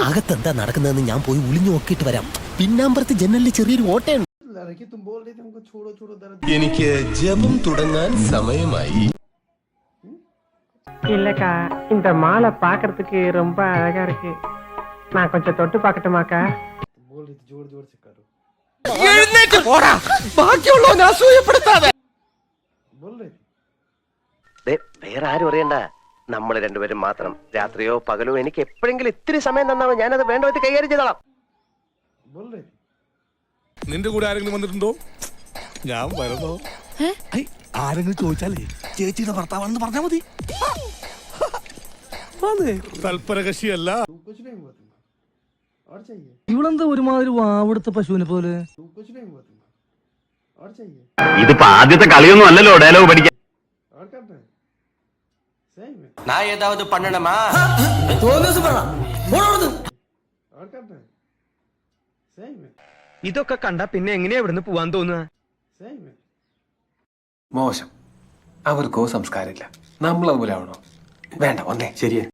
അകത്തെന്താ നടക്കുന്നതെന്ന് ഞാൻ പോയി ഒളിഞ്ഞു നോക്കിയിട്ട് വരാം. പിന്നാമ്പറത്ത് ജനലിൽ ചെറിയൊരു ഓട്ടയുണ്ട്. എനിക്ക് ജപം തുടങ്ങാൻ സമയമായി. இல்லக்கா இந்த மாலை பாக்குறதுக்கு ரொம்ப அழகா இருக்கு. நான் கொஞ்சம் தொட்டு பார்க்கட்டுமாக்கா? വേറെ ആരും അറിയണ്ട, നമ്മൾ രണ്ടുപേരും മാത്രം. രാത്രിയോ പകലോ എനിക്ക് എപ്പോഴെങ്കിലും ഇത്തിരി സമയം തന്നാമോ, ഞാനത് വേണ്ട വിധത്തിൽ കൈകാര്യം ചെയ്തോളാം. നിന്റെ കൂടെ ആരെങ്കിലും വന്നിട്ടുണ്ടോ? ഞാൻ വരുന്നോ? ആരെങ്കിലും ചോദിച്ചാലേ ചേച്ചിയുടെ ഭർത്താവാണെന്ന് പറഞ്ഞാ മതി. തൽപരകക്ഷിയല്ല. ഇവളെന്താ ഒരുമാതിരി വാവെടുത്ത പശുവിനെ പോലെ? ഇതിപ്പോ ആദ്യത്തെ കളിയൊന്നും അല്ലല്ലോ ഡയലോഗ് പഠിക്കാൻ. ഞാൻ ഏതാവത് പണ്ണണമാ? ഇതൊക്കെ കണ്ടാ പിന്നെ എങ്ങനെയാ ഇവിടുന്ന് പോവാൻ തോന്നുക? മോശം. അവർക്കോ സംസ്കാരമില്ല. നമ്മൾ അതുപോലെ ആവണോ? വേണ്ട, വന്നേ ശരിയേ.